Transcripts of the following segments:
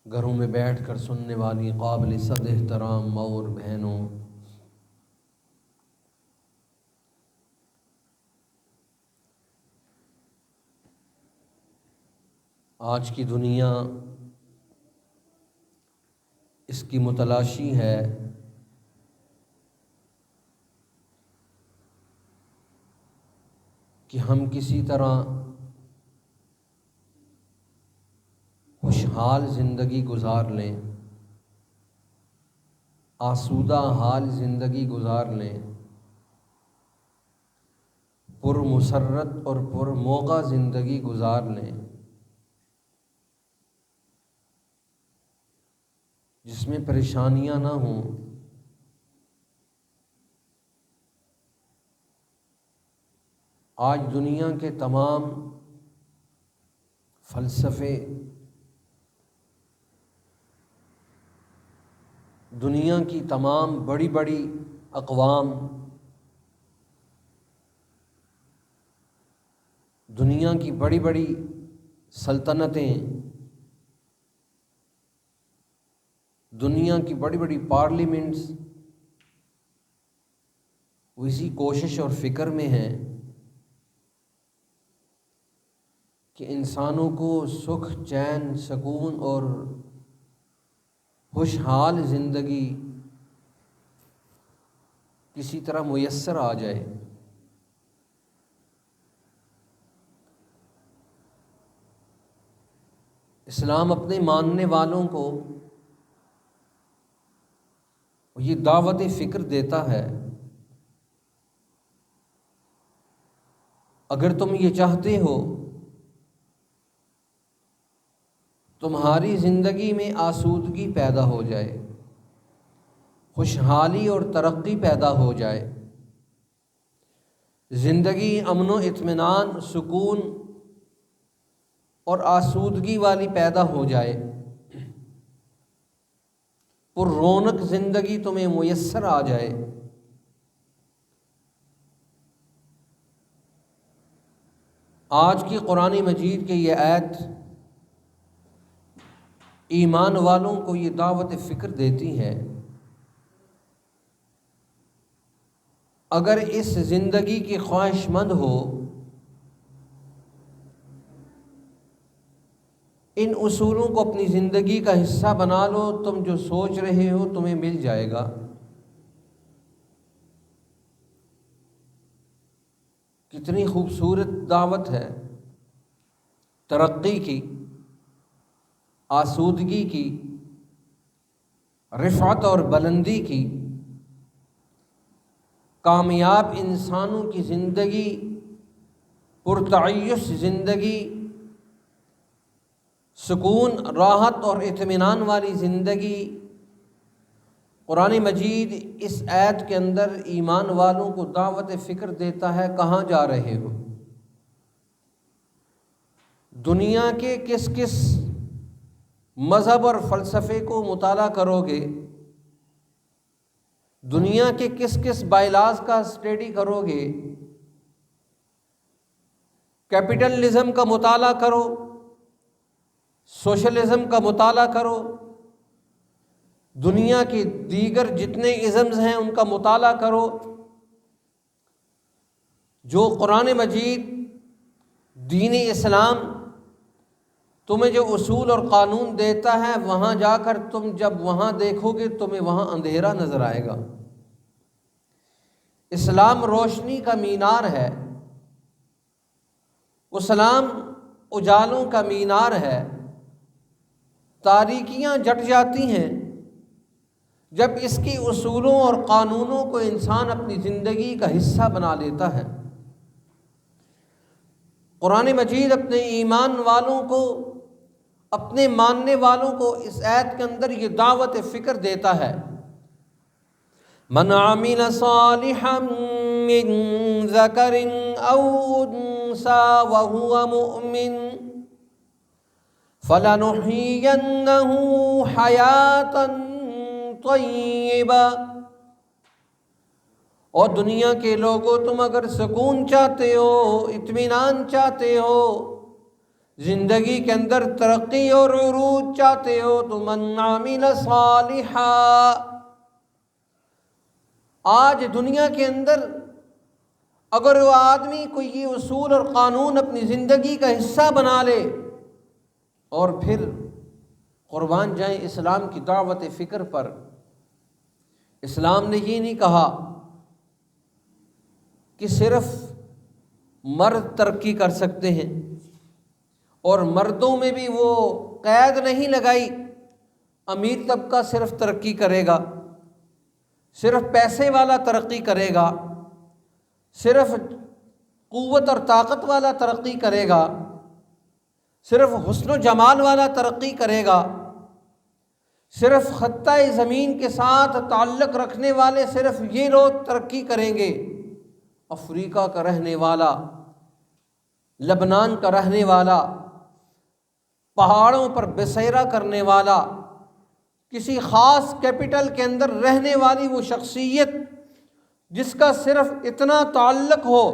گھروں میں بیٹھ کر سننے والی قابل صد احترام ماں اور بہنوں، آج کی دنیا اس کی متلاشی ہے کہ ہم کسی طرح خوشحال زندگی گزار لیں، آسودہ حال زندگی گزار لیں، پر مسرت اور پر موقع زندگی گزار لیں، جس میں پریشانیاں نہ ہوں، آج دنیا کے تمام فلسفے، دنیا کی تمام بڑی بڑی اقوام، دنیا کی بڑی بڑی سلطنتیں، دنیا کی بڑی بڑی پارلیمنٹس وہ اسی کوشش اور فکر میں ہیں کہ انسانوں کو سکھ، چین، سکون اور خوشحال زندگی کسی طرح میسر آ جائے۔ اسلام اپنے ماننے والوں کو یہ دعوت فکر دیتا ہے، اگر تم یہ چاہتے ہو تمہاری زندگی میں آسودگی پیدا ہو جائے، خوشحالی اور ترقی پیدا ہو جائے، زندگی امن و اطمینان، سکون اور آسودگی والی پیدا ہو جائے، پر رونق زندگی تمہیں میسر آ جائے، آج کی قرآن مجید کی یہ آیت ایمان والوں کو یہ دعوت فکر دیتی ہے۔ اگر اس زندگی کی خواہش مند ہو، ان اصولوں کو اپنی زندگی کا حصہ بنا لو، تم جو سوچ رہے ہو تمہیں مل جائے گا۔ کتنی خوبصورت دعوت ہے ترقی کی، آسودگی کی، رفعت اور بلندی کی، کامیاب انسانوں کی زندگی، پرتعیش زندگی، سکون، راحت اور اطمینان والی زندگی۔ قرآن مجید اس آیت کے اندر ایمان والوں کو دعوت فکر دیتا ہے، کہاں جا رہے ہو؟ دنیا کے کس کس مذہب اور فلسفے کو مطالعہ کرو گے؟ دنیا کے کس کس بائیلاز کا اسٹڈی کرو گے؟ کیپٹلزم کا مطالعہ کرو، سوشلزم کا مطالعہ کرو، دنیا کے دیگر جتنے ازمز ہیں ان کا مطالعہ کرو۔ جو قرآن مجید، دین اسلام تمہیں جو اصول اور قانون دیتا ہے، وہاں جا کر تم جب وہاں دیکھو گے تمہیں وہاں اندھیرا نظر آئے گا۔ اسلام روشنی کا مینار ہے، اسلام اجالوں کا مینار ہے۔ تاریکیاں جٹ جاتی ہیں جب اس کی اصولوں اور قانونوں کو انسان اپنی زندگی کا حصہ بنا لیتا ہے۔ قرآن مجید اپنے ایمان والوں کو، اپنے ماننے والوں کو اس آیت کے اندر یہ دعوت فکر دیتا ہے، من عمل صالحا من ذکر او انثى وهو مؤمن فلنحيينه حياة طیبہ۔ اور دنیا کے لوگوں، تم اگر سکون چاہتے ہو، اطمینان چاہتے ہو، زندگی کے اندر ترقی اور عروج چاہتے ہو تو من عمل صالحا، آج دنیا کے اندر اگر وہ آدمی کوئی یہ اصول اور قانون اپنی زندگی کا حصہ بنا لے اور پھر قربان جائیں اسلام کی دعوت فکر پر، اسلام نے یہ نہیں کہا کہ صرف مرد ترقی کر سکتے ہیں، اور مردوں میں بھی وہ قید نہیں لگائی امیر طبقہ صرف ترقی کرے گا، صرف پیسے والا ترقی کرے گا، صرف قوت اور طاقت والا ترقی کرے گا، صرف حسن و جمال والا ترقی کرے گا، صرف خطہ زمین کے ساتھ تعلق رکھنے والے صرف یہ لوگ ترقی کریں گے۔ افریقہ کا رہنے والا، لبنان کا رہنے والا، پہاڑوں پر بسیرا کرنے والا، کسی خاص کیپٹل کے اندر رہنے والی وہ شخصیت جس کا صرف اتنا تعلق ہو،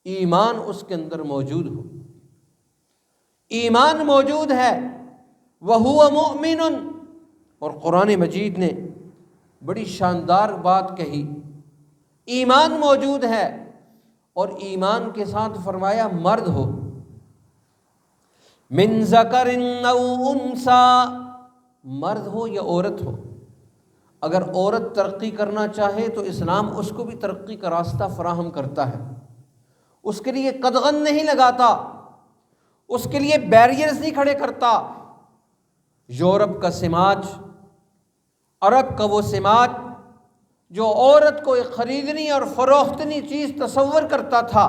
ایمان اس کے اندر موجود ہو، ایمان موجود ہے، وَهُوَ مُؤْمِنٌ، اور قرآن مجید نے بڑی شاندار بات کہی، ایمان موجود ہے، اور ایمان کے ساتھ فرمایا مرد ہو، من ذکر او انثی، مرد ہو یا عورت ہو۔ اگر عورت ترقی کرنا چاہے تو اسلام اس کو بھی ترقی کا راستہ فراہم کرتا ہے، اس کے لیے قدغن نہیں لگاتا، اس کے لیے بیریئرز نہیں کھڑے کرتا۔ یورپ کا سماج، عرب کا وہ سماج جو عورت کو ایک خریدنی اور فروختنی چیز تصور کرتا تھا،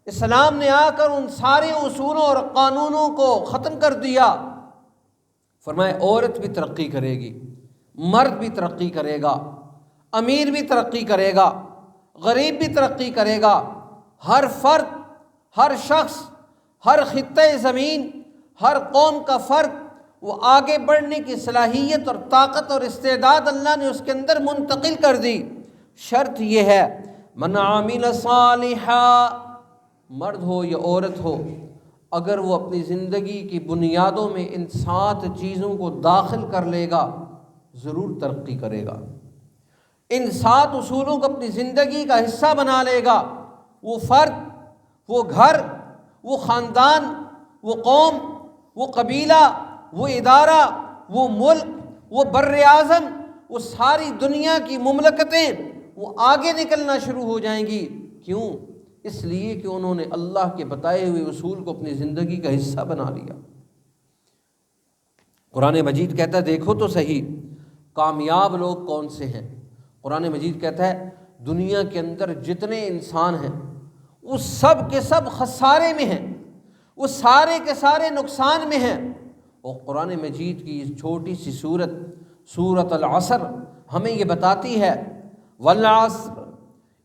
اسلام نے آ کر ان سارے اصولوں اور قانونوں کو ختم کر دیا۔ فرمایا عورت بھی ترقی کرے گی، مرد بھی ترقی کرے گا، امیر بھی ترقی کرے گا، غریب بھی ترقی کرے گا، ہر فرد، ہر شخص، ہر خطہ زمین، ہر قوم کا فرد وہ آگے بڑھنے کی صلاحیت اور طاقت اور استعداد اللہ نے اس کے اندر منتقل کر دی۔ شرط یہ ہے من عمل صالحا، مرد ہو یا عورت ہو، اگر وہ اپنی زندگی کی بنیادوں میں ان 7 چیزوں کو داخل کر لے گا ضرور ترقی کرے گا۔ ان 7 اصولوں کو اپنی زندگی کا حصہ بنا لے گا، وہ فرد، وہ گھر، وہ خاندان، وہ قوم، وہ قبیلہ، وہ ادارہ، وہ ملک، وہ بر اعظم، وہ ساری دنیا کی مملکتیں وہ آگے نکلنا شروع ہو جائیں گی۔ کیوں؟ اس لیے کہ انہوں نے اللہ کے بتائے ہوئے اصول کو اپنی زندگی کا حصہ بنا لیا۔ قرآن مجید کہتا ہے دیکھو تو صحیح کامیاب لوگ کون سے ہیں۔ قرآن مجید کہتا ہے دنیا کے اندر جتنے انسان ہیں وہ سب کے سب خسارے میں ہیں، وہ سارے کے سارے نقصان میں ہیں۔ اور قرآن مجید کی اس چھوٹی سی سورۃ العصر ہمیں یہ بتاتی ہے والعصر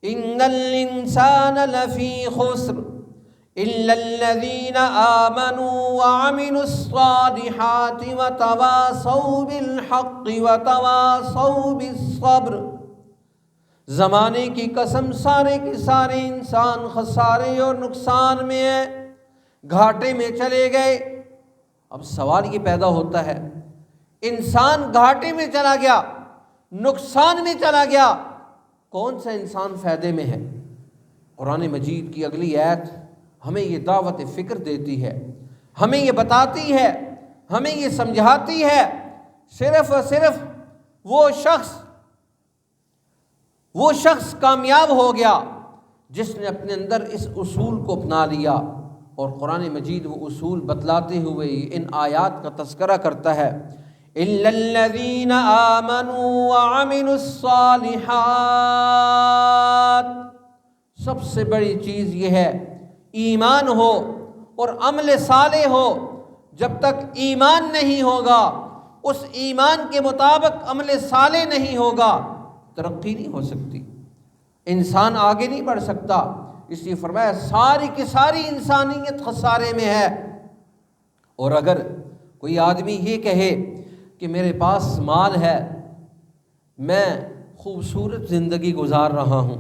ان الانسان لفی خسر الا الذین آمنوا وعملوا الصالحات وتواصوا بالحق وتواصوا بالصبر۔ زمانے کی قسم سارے کے سارے انسان خسارے اور نقصان میں ہیں، گھاٹے میں چلے گئے۔ اب سوال یہ پیدا ہوتا ہے انسان گھاٹے میں چلا گیا، نقصان میں چلا گیا، کون سا انسان فائدے میں ہے؟ قرآن مجید کی اگلی آیت ہمیں یہ دعوت فکر دیتی ہے، ہمیں یہ بتاتی ہے، ہمیں یہ سمجھاتی ہے صرف اور صرف وہ شخص کامیاب ہو گیا جس نے اپنے اندر اس اصول کو اپنا لیا۔ اور قرآن مجید وہ اصول بتلاتے ہوئے ان آیات کا تذکرہ کرتا ہے اِلَّا الَّذِينَ آمَنُوا وَعَمِلُوا الصَّالِحَاتِ۔ سب سے بڑی چیز یہ ہے ایمان ہو اور عمل صالح ہو۔ جب تک ایمان نہیں ہوگا، اس ایمان کے مطابق عمل صالح نہیں ہوگا، ترقی نہیں ہو سکتی، انسان آگے نہیں بڑھ سکتا۔ اس لیے فرمایا ساری کی ساری انسانیت خسارے میں ہے۔ اور اگر کوئی آدمی یہ کہے کہ میرے پاس مال ہے، میں خوبصورت زندگی گزار رہا ہوں،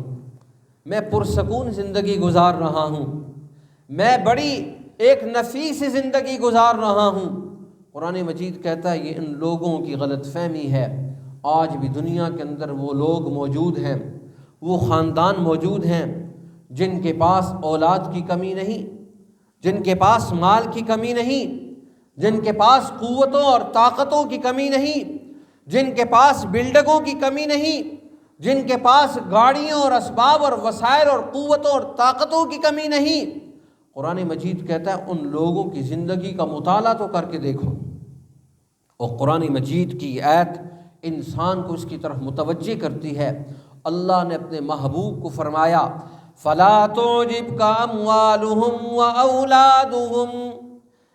میں پرسکون زندگی گزار رہا ہوں، میں بڑی ایک نفیس زندگی گزار رہا ہوں۔ قرآن مجید کہتا ہے یہ ان لوگوں کی غلط فہمی ہے۔ آج بھی دنیا کے اندر وہ لوگ موجود ہیں، وہ خاندان موجود ہیں جن کے پاس اولاد کی کمی نہیں، جن کے پاس مال کی کمی نہیں، جن کے پاس قوتوں اور طاقتوں کی کمی نہیں، جن کے پاس بلڈنگوں کی کمی نہیں، جن کے پاس گاڑیوں اور اسباب اور وسائل اور قوتوں اور طاقتوں کی کمی نہیں۔ قرآن مجید کہتا ہے ان لوگوں کی زندگی کا مطالعہ تو کر کے دیکھو۔ اور قرآن مجید کی آیت انسان کو اس کی طرف متوجہ کرتی ہے۔ اللہ نے اپنے محبوب کو فرمایا فَلَا تُعْجِبْكَ أَمْوَالُهُمْ وَأَوْلَادُهُمْ،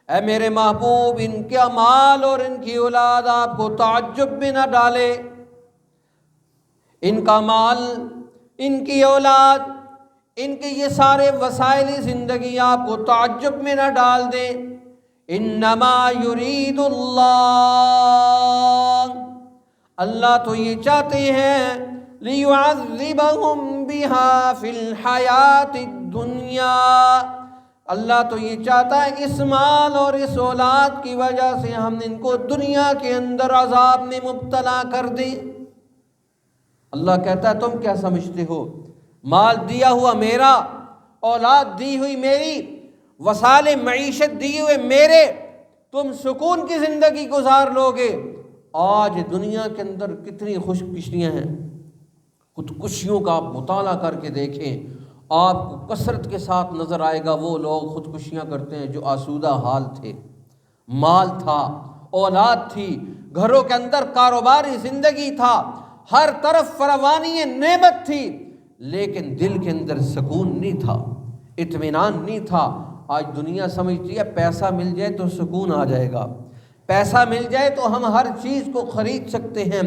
اے میرے محبوب ان کا مال اور ان کی اولاد آپ کو تعجب میں نہ ڈالے۔ ان کا مال، ان کی اولاد، ان کے یہ سارے وسائل زندگی آپ کو تعجب میں نہ ڈال دیں۔ انما یرید اللہ تو یہ چاہتے ہیں لیعذبہم بہا فی الحیات الدنیا، اللہ تو یہ چاہتا ہے اس مال اور اس اولاد کی وجہ سے ہم ان کو دنیا کے اندر عذاب میں مبتلا کر دیں۔ اللہ کہتا ہے تم کیا سمجھتے ہو، مال دیا ہوا میرا، اولاد دی ہوئی میری، وسائل معیشت دی ہوئے میرے، تم سکون کی زندگی گزار لوگے۔ آج دنیا کے اندر کتنی خوش کشیاں ہیں، خودکشیوں کا آپ مطالعہ کر کے دیکھیں، آپ کو کثرت کے ساتھ نظر آئے گا وہ لوگ خودکشیاں کرتے ہیں جو آسودہ حال تھے، مال تھا، اولاد تھی، گھروں کے اندر کاروباری زندگی تھا، ہر طرف فراوانی نعمت تھی، لیکن دل کے اندر سکون نہیں تھا، اطمینان نہیں تھا۔ آج دنیا سمجھتی ہے پیسہ مل جائے تو سکون آ جائے گا، پیسہ مل جائے تو ہم ہر چیز کو خرید سکتے ہیں۔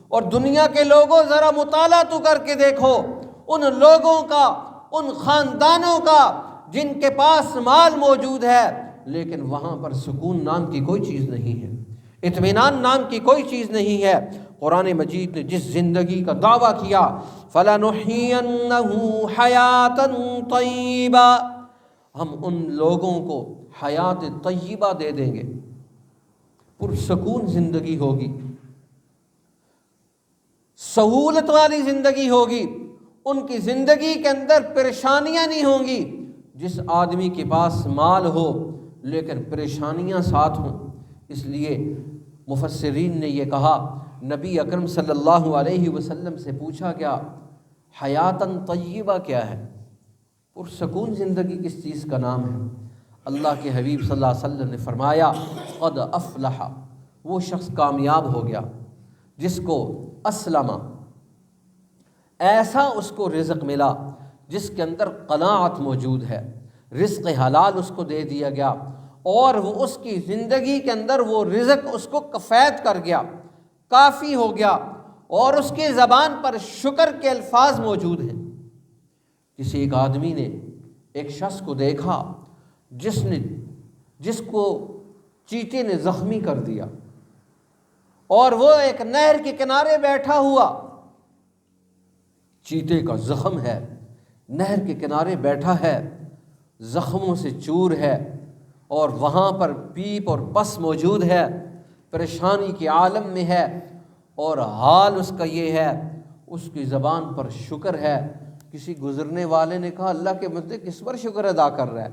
اور دنیا کے لوگوں ذرا مطالعہ تو کر کے دیکھو ان لوگوں کا، ان خاندانوں کا جن کے پاس مال موجود ہے لیکن وہاں پر سکون نام کی کوئی چیز نہیں ہے، اطمینان نام کی کوئی چیز نہیں ہے۔ قرآن مجید نے جس زندگی کا دعویٰ کیا فَلَنُحْيِيَنَّهُ حَيَاةً طَيِّبَةً، ہم ان لوگوں کو حیات طیبہ دے دیں گے، پرسکون زندگی ہوگی، سہولت والی زندگی ہوگی، ان کی زندگی کے اندر پریشانیاں نہیں ہوں گی۔ جس آدمی کے پاس مال ہو لیکن پریشانیاں ساتھ ہوں، اس لیے مفسرین نے یہ کہا، نبی اکرم صلی اللہ علیہ وسلم سے پوچھا گیا حیاتاً طیبہ کیا ہے، پرسکون زندگی کس چیز کا نام ہے؟ اللہ کے حبیب صلی اللہ علیہ وسلم نے فرمایا قد افلح، وہ شخص کامیاب ہو گیا جس کو اسلم، ایسا اس کو رزق ملا جس کے اندر قناعت موجود ہے، رزق حلال اس کو دے دیا گیا اور وہ اس کی زندگی کے اندر وہ رزق اس کو کفایت کر گیا، کافی ہو گیا، اور اس کی زبان پر شکر کے الفاظ موجود ہیں۔ کسی ایک آدمی نے ایک شخص کو دیکھا جس کو چیتے نے زخمی کر دیا، اور وہ ایک نہر کے کنارے بیٹھا ہوا، چیتے کا زخم ہے، نہر کے کنارے بیٹھا ہے، زخموں سے چور ہے، اور وہاں پر پیپ اور پس موجود ہے، پریشانی کے عالم میں ہے، اور حال اس کا یہ ہے اس کی زبان پر شکر ہے۔ کسی گزرنے والے نے کہا اللہ کے بندے کس پر شکر ادا کر رہا ہے،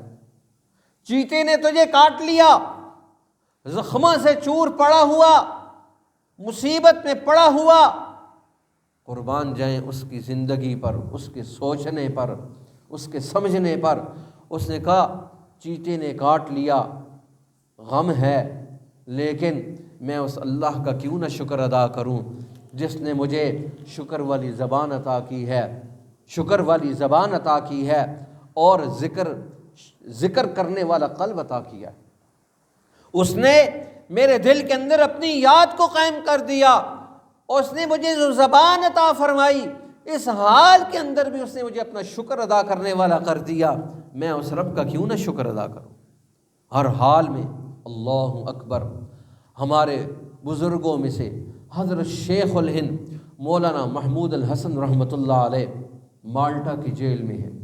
چیتے نے تجھے کاٹ لیا، زخموں سے چور پڑا ہوا، مصیبت میں پڑا ہوا، قربان جائیں اس کی زندگی پر، اس کے سوچنے پر، اس کے سمجھنے پر۔ اس نے کہا چیتے نے کاٹ لیا، غم ہے، لیکن میں اس اللہ کا کیوں نہ شکر ادا کروں جس نے مجھے شکر والی زبان عطا کی ہے، شکر والی زبان عطا کی ہے، اور ذکر کرنے والا قلب عطا کیا۔ اس نے میرے دل کے اندر اپنی یاد کو قائم کر دیا، اور اس نے مجھے جو زبان عطا فرمائی، اس حال کے اندر بھی اس نے مجھے اپنا شکر ادا کرنے والا کر دیا، میں اس رب کا کیوں نہ شکر ادا کروں۔ ہر حال میں اللہ اکبر۔ ہمارے بزرگوں میں سے حضرت شیخ الہند مولانا محمود الحسن رحمۃ اللہ علیہ مالٹا کی جیل میں ہیں،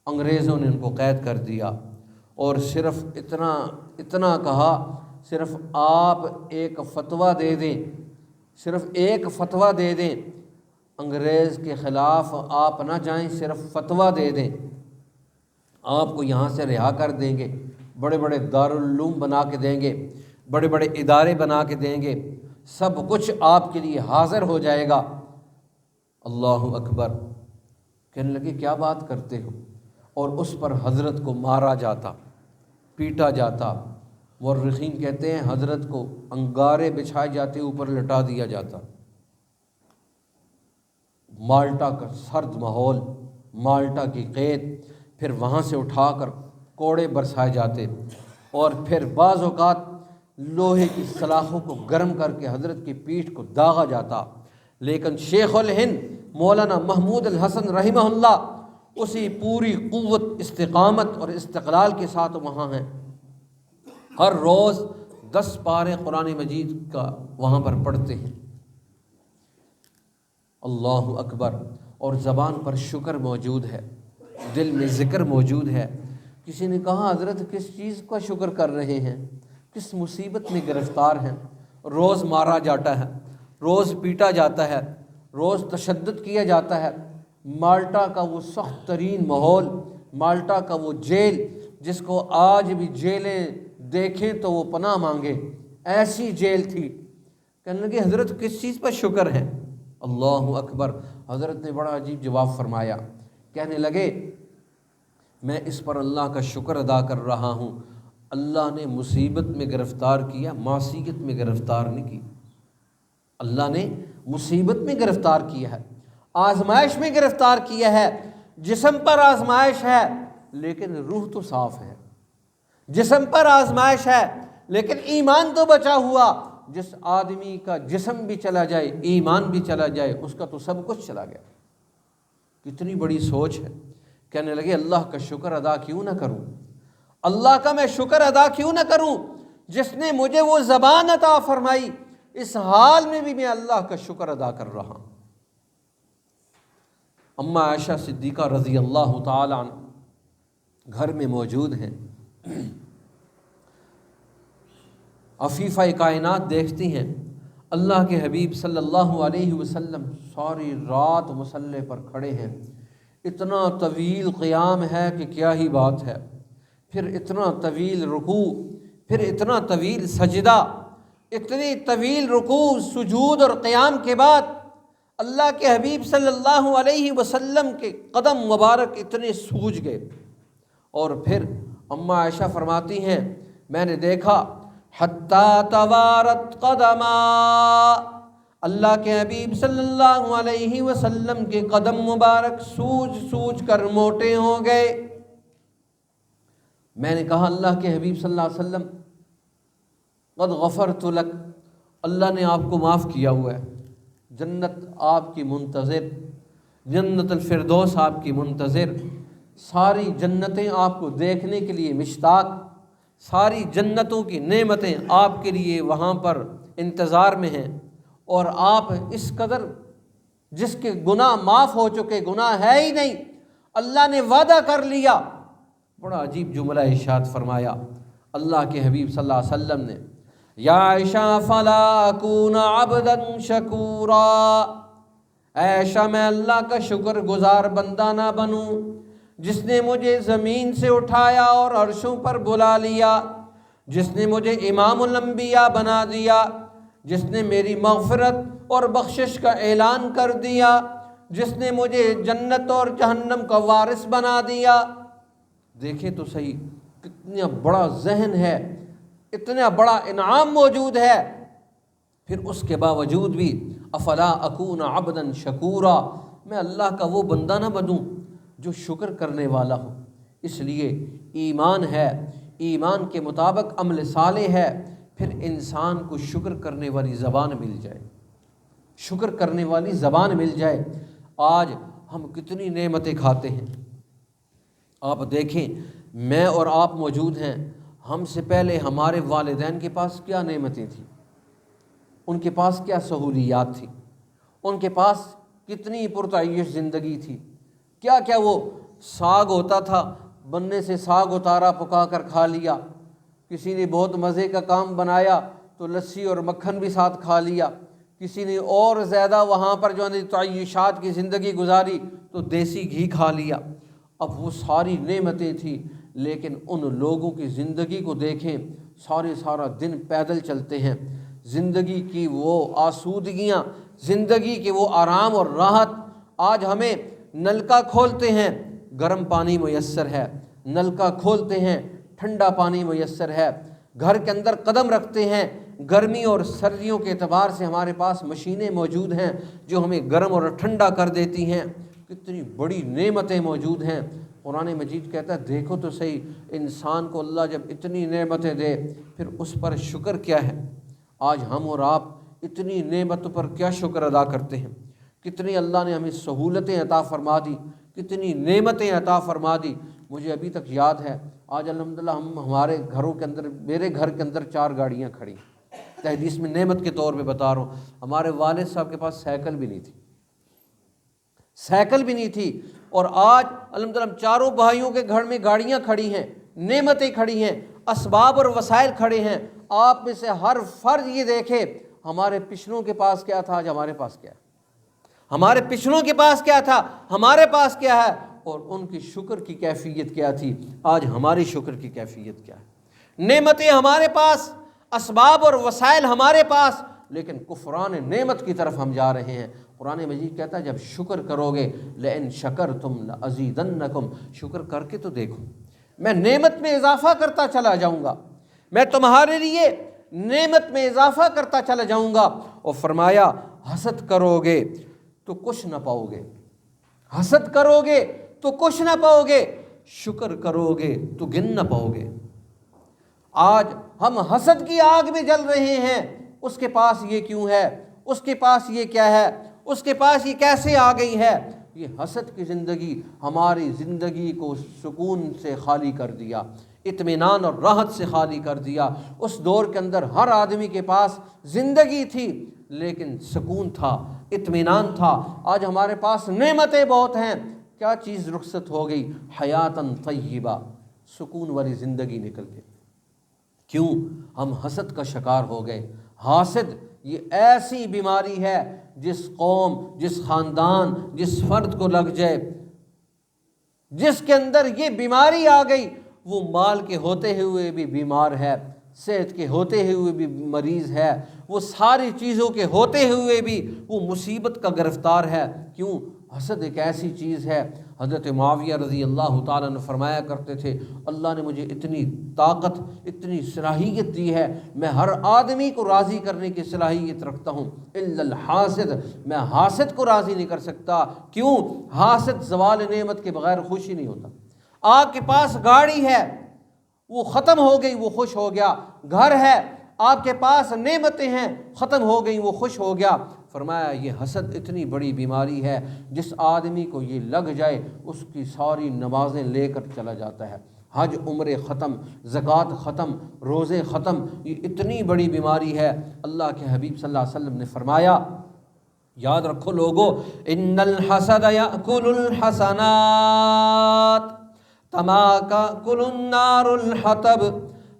انگریزوں نے ان کو قید کر دیا، اور صرف اتنا کہا، صرف آپ ایک فتویٰ دے دیں، صرف ایک فتویٰ دے دیں، انگریز کے خلاف آپ نہ جائیں، صرف فتویٰ دے دیں، آپ کو یہاں سے رہا کر دیں گے، بڑے بڑے دارالعلوم بنا کے دیں گے، بڑے بڑے ادارے بنا کے دیں گے، سب کچھ آپ کے لیے حاضر ہو جائے گا۔ اللہ اکبر، کہنے لگے کیا بات کرتے ہو؟ اور اس پر حضرت کو مارا جاتا، پیٹا جاتا، مورخین کہتے ہیں حضرت کو انگارے بچھائے جاتے، اوپر لٹا دیا جاتا، مالٹا کا سرد ماحول، مالٹا کی قید، پھر وہاں سے اٹھا کر کوڑے برسائے جاتے، اور پھر بعض اوقات لوہے کی سلاخوں کو گرم کر کے حضرت کی پیٹھ کو داغا جاتا۔ لیکن شیخ الہند مولانا محمود الحسن رحمہ اللہ اسی پوری قوت، استقامت اور استقلال کے ساتھ وہاں ہیں، ہر روز 10 پارے قرآن مجید کا وہاں پر پڑھتے ہیں۔ اللہ اکبر، اور زبان پر شکر موجود ہے، دل میں ذکر موجود ہے۔ کسی نے کہا حضرت کس چیز کا شکر کر رہے ہیں، کس مصیبت میں گرفتار ہیں؟ روز مارا جاتا ہے، روز پیٹا جاتا ہے، روز تشدد کیا جاتا ہے۔ مالٹا کا وہ سخت ترین ماحول، مالٹا کا وہ جیل جس کو آج بھی جیلیں دیکھیں تو وہ پناہ مانگے، ایسی جیل تھی۔ کہنے لگے حضرت کس چیز پر شکر ہے؟ اللہ اکبر، حضرت نے بڑا عجیب جواب فرمایا، کہنے لگے میں اس پر اللہ کا شکر ادا کر رہا ہوں، اللہ نے مصیبت میں گرفتار کیا، معصیت میں گرفتار نہیں کی۔ اللہ نے مصیبت میں گرفتار کیا ہے، آزمائش میں گرفتار کیا ہے۔ جسم پر آزمائش ہے لیکن روح تو صاف ہے، جسم پر آزمائش ہے لیکن ایمان تو بچا ہوا۔ جس آدمی کا جسم بھی چلا جائے، ایمان بھی چلا جائے، اس کا تو سب کچھ چلا گیا۔ کتنی بڑی سوچ ہے۔ کہنے لگے اللہ کا شکر ادا کیوں نہ کروں، اللہ کا میں شکر ادا کیوں نہ کروں جس نے مجھے وہ زبان عطا فرمائی، اس حال میں بھی میں اللہ کا شکر ادا کر رہا ہوں۔ اما عائشہ صدیقہ رضی اللہ تعالی عنہ گھر میں موجود ہیں، عفیفہ کائنات دیکھتی ہیں اللہ کے حبیب صلی اللہ علیہ وسلم ساری رات مصلی پر کھڑے ہیں، اتنا طویل قیام ہے کہ کیا ہی بات ہے، پھر اتنا طویل رکوع، پھر اتنا طویل سجدہ، اتنی طویل رکوع سجود اور قیام کے بعد اللہ کے حبیب صلی اللہ علیہ وسلم کے قدم مبارک اتنے سوج گئے۔ اور پھر اما عائشہ فرماتی ہیں میں نے دیکھا حتیٰ توارت قدما، اللہ کے حبیب صلی اللہ علیہ وسلم کے قدم مبارک سوج سوج کر موٹے ہو گئے۔ میں نے کہا اللہ کے حبیب صلی اللہ علیہ وسلم قد غفرت لک، اللہ نے آپ کو معاف کیا ہوا ہے، جنت آپ کی منتظر، جنت الفردوس آپ کی منتظر، ساری جنتیں آپ کو دیکھنے کے لیے مشتاق، ساری جنتوں کی نعمتیں آپ کے لیے وہاں پر انتظار میں ہیں، اور آپ اس قدر جس کے گناہ معاف ہو چکے، گناہ ہے ہی نہیں، اللہ نے وعدہ کر لیا۔ بڑا عجیب جملہ ارشاد فرمایا اللہ کے حبیب صلی اللہ علیہ وسلم نے، یا عائشہ فلا اکون عبدا شکورا، عائشہ میں اللہ کا شکر گزار بندہ نہ بنوں جس نے مجھے زمین سے اٹھایا اور عرشوں پر بلا لیا، جس نے مجھے امام الانبیاء بنا دیا، جس نے میری مغفرت اور بخشش کا اعلان کر دیا، جس نے مجھے جنت اور جہنم کا وارث بنا دیا۔ دیکھیں تو صحیح کتنا بڑا ذہن ہے، اتنا بڑا انعام موجود ہے، پھر اس کے باوجود بھی افلا اکون عبدا شکورا، میں اللہ کا وہ بندہ نہ بنوں جو شکر کرنے والا ہو۔ اس لیے ایمان ہے، ایمان کے مطابق عمل صالح ہے، پھر انسان کو شکر کرنے والی زبان مل جائے، شکر کرنے والی زبان مل جائے۔ آج ہم کتنی نعمتیں کھاتے ہیں، آپ دیکھیں میں اور آپ موجود ہیں، ہم سے پہلے ہمارے والدین کے پاس کیا نعمتیں تھیں، ان کے پاس کیا سہولیات تھیں، ان کے پاس کتنی پرتعیش زندگی تھی، کیا کیا وہ ساگ ہوتا تھا، بننے سے ساگ اتارا پکا کر کھا لیا، کسی نے بہت مزے کا کام بنایا تو لسی اور مکھن بھی ساتھ کھا لیا، کسی نے اور زیادہ وہاں پر جو ہے تعیشات کی زندگی گزاری تو دیسی گھی کھا لیا۔ اب وہ ساری نعمتیں تھیں، لیکن ان لوگوں کی زندگی کو دیکھیں، سارا دن پیدل چلتے ہیں، زندگی کی وہ آسودگیاں، زندگی کے وہ آرام اور راحت۔ آج ہمیں نلکا کھولتے ہیں گرم پانی میسر ہے، نلکا کھولتے ہیں ٹھنڈا پانی میسر ہے، گھر کے اندر قدم رکھتے ہیں گرمی اور سردیوں کے اعتبار سے ہمارے پاس مشینیں موجود ہیں جو ہمیں گرم اور ٹھنڈا کر دیتی ہیں، کتنی بڑی نعمتیں موجود ہیں۔ قرآن مجید کہتا ہے دیکھو تو صحیح، انسان کو اللہ جب اتنی نعمتیں دے پھر اس پر شکر کیا ہے۔ آج ہم اور آپ اتنی نعمتوں پر کیا شکر ادا کرتے ہیں، کتنی اللہ نے ہمیں سہولتیں عطا فرما دی، کتنی نعمتیں عطا فرما دی۔ مجھے ابھی تک یاد ہے، آج الحمدللہ ہمارے گھروں کے اندر، میرے گھر کے اندر 4 گاڑیاں کھڑی، تحدیث میں نعمت کے طور پہ بتا رہا ہوں۔ ہمارے والد صاحب کے پاس سائیکل بھی نہیں تھی، سائیکل بھی نہیں تھی، اور آج الحمدللہ ہم چاروں بھائیوں کے گھر میں گاڑیاں کھڑی ہیں، نعمتیں کھڑی ہیں، اسباب اور وسائل کھڑے ہیں۔ آپ میں سے ہر فرد یہ دیکھے ہمارے پچھلوں کے پاس کیا تھا، آج ہمارے پاس کیا ہے، ہمارے پچھلوں کے پاس کیا تھا، ہمارے پاس کیا ہے، اور ان کی شکر کی کیفیت کیا تھی، آج ہماری شکر کی کیفیت کیا ہے۔ نعمتیں ہمارے پاس، اسباب اور وسائل ہمارے پاس، لیکن کفران نعمت کی طرف ہم جا رہے ہیں۔ قرآن مجید کہتا ہے جب شکر کرو گے لئن شکرتم لازیدنکم، شکر کر کے تو دیکھو، میں نعمت میں اضافہ کرتا چلا جاؤں گا، میں تمہارے لیے نعمت میں اضافہ کرتا چلا جاؤں گا۔ اور فرمایا حسد کرو گے تو کچھ نہ پاؤ گے، حسد کرو گے تو کچھ نہ پاؤ گے، شکر کرو گے تو گن نہ پاؤ گے۔ آج ہم حسد کی آگ میں جل رہے ہیں، اس کے پاس یہ کیوں ہے، اس کے پاس یہ کیا ہے، اس کے پاس یہ کیسے آ گئی ہے۔ یہ حسد کی زندگی ہماری زندگی کو سکون سے خالی کر دیا، اطمینان اور راحت سے خالی کر دیا۔ اس دور کے اندر ہر آدمی کے پاس زندگی تھی لیکن سکون تھا، اطمینان تھا۔ آج ہمارے پاس نعمتیں بہت ہیں، کیا چیز رخصت ہو گئی، حیاتاً طیبہ، سکون والی زندگی نکل گئی۔ کیوں؟ ہم حسد کا شکار ہو گئے۔ حاسد یہ ایسی بیماری ہے جس قوم، جس خاندان، جس فرد کو لگ جائے، جس کے اندر یہ بیماری آ گئی، وہ مال کے ہوتے ہوئے بھی بیمار ہے، صحت کے ہوتے ہوئے بھی مریض ہے، وہ ساری چیزوں کے ہوتے ہوئے بھی وہ مصیبت کا گرفتار ہے۔ کیوں؟ حسد ایک ایسی چیز ہے۔ حضرت معاویہ رضی اللہ تعالیٰ عنہ فرمایا کرتے تھے اللہ نے مجھے اتنی طاقت، اتنی صلاحیت دی ہے، میں ہر آدمی کو راضی کرنے کی صلاحیت رکھتا ہوں الا الحاسد، میں حاسد کو راضی نہیں کر سکتا۔ کیوں؟ حاسد زوال نعمت کے بغیر خوش ہی نہیں ہوتا۔ آپ کے پاس گاڑی ہے، وہ ختم ہو گئی، وہ خوش ہو گیا، گھر ہے، آپ کے پاس نعمتیں ہیں، ختم ہو گئی، وہ خوش ہو گیا۔ فرمایا یہ حسد اتنی بڑی بیماری ہے، جس آدمی کو یہ لگ جائے اس کی ساری نمازیں لے کر چلا جاتا ہے، حج عمرے ختم، زکوٰۃ ختم، روزے ختم۔ یہ اتنی بڑی بیماری ہے۔ اللہ کے حبیب صلی اللہ علیہ وسلم نے فرمایا، یاد رکھو لوگو، ان الحسد یأکل الحسنات کما تأکل النار الحطب،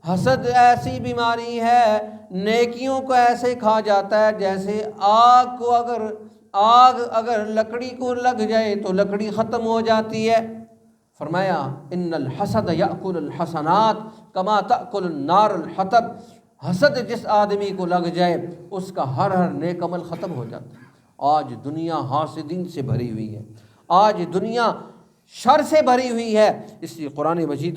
حسد ایسی بیماری ہے، نیکیوں کو ایسے کھا جاتا ہے جیسے آگ اگر لکڑی کو لگ جائے تو لکڑی ختم ہو جاتی ہے۔ فرمایا ان الحسد یأکل الحسنات کما تأکل النار الحطب، حسد جس آدمی کو لگ جائے اس کا ہر نیک عمل ختم ہو جاتا ہے۔ آج دنیا حاسدین سے بھری ہوئی ہے، آج دنیا شر سے بھری ہوئی ہے۔ اس لیے قرآن مجید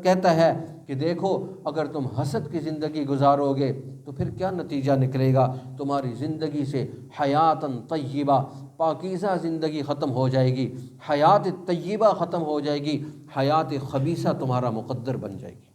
کہتا ہے کہ دیکھو اگر تم حسد کی زندگی گزارو گے تو پھر کیا نتیجہ نکلے گا، تمہاری زندگی سے حیاتاً طیبہ، پاکیزہ زندگی ختم ہو جائے گی، حیات طیبہ ختم ہو جائے گی، حیات خبیثہ تمہارا مقدر بن جائے گی۔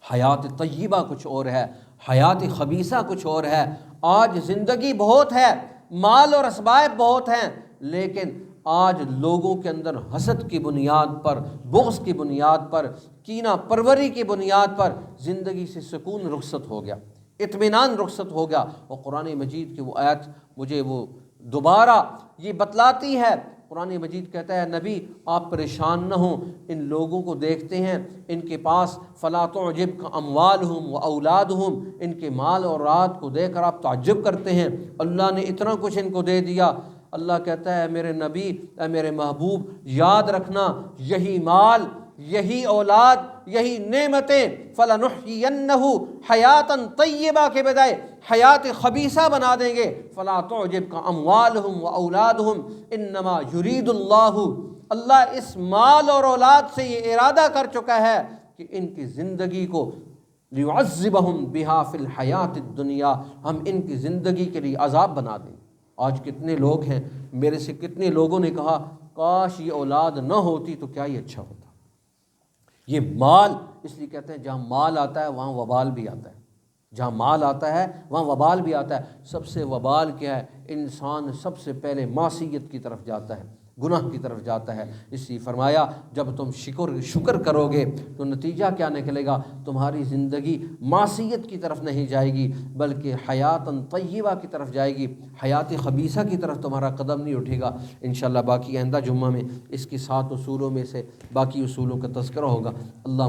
حیات طیبہ کچھ اور ہے، حیات خبیثہ کچھ اور ہے۔ آج زندگی بہت ہے، مال اور اسباب بہت ہیں، لیکن آج لوگوں کے اندر حسد کی بنیاد پر، بغض کی بنیاد پر، کینہ پروری کی بنیاد پر زندگی سے سکون رخصت ہو گیا، اطمینان رخصت ہو گیا۔ اور قرآن مجید کی وہ آیت مجھے وہ دوبارہ یہ بتلاتی ہے قرآن مجید کہتا ہے نبی آپ پریشان نہ ہوں، ان لوگوں کو دیکھتے ہیں ان کے پاس فلا تعجبک اموالہم و اولادہم، ان کے مال اور اولاد کو دیکھ کر آپ تعجب کرتے ہیں، اللہ نے اتنا کچھ ان کو دے دیا۔ اللہ کہتا ہے میرے نبی، اے میرے محبوب، یاد رکھنا یہی مال، یہی اولاد، یہی نعمتیں فَلَنُحْيِيَنَّهُ حَيَاتًا طَيِّبَةً کے بجائے حیات خبیثہ بنا دیں گے۔ فَلَا تُعْجِبْكَ أَمْوَالُهُمْ وَأَوْلَادُهُمْ إِنَّمَا يُرِيدُ اللَّهُ، اللہ اس مال اور اولاد سے یہ ارادہ کر چکا ہے کہ ان کی زندگی کو لِيُعَذِّبَهُمْ بِهَا فِي الْحَيَاةِ الدُّنْيَا، ہم ان کی زندگی کے لیے عذاب بنا دیں۔ آج کتنے لوگ ہیں، میرے سے کتنے لوگوں نے کہا کاش یہ اولاد نہ ہوتی تو کیا ہی اچھا ہوتا۔ یہ مال، اس لیے کہتے ہیں جہاں مال آتا ہے وہاں وبال بھی آتا ہے، جہاں مال آتا ہے وہاں وبال بھی آتا ہے۔ سب سے وبال کیا ہے؟ انسان سب سے پہلے معصیت کی طرف جاتا ہے، گناہ کی طرف جاتا ہے۔ اس لیے فرمایا جب تم شکر کرو گے تو نتیجہ کیا نکلے گا؟ تمہاری زندگی معصیت کی طرف نہیں جائے گی بلکہ حیاتاً طیبہ کی طرف جائے گی، حیات خبیثہ کی طرف تمہارا قدم نہیں اٹھے گا۔ انشاءاللہ باقی آئندہ جمعہ میں اس کی 7 اصولوں میں سے باقی اصولوں کا تذکرہ ہوگا۔ اللہ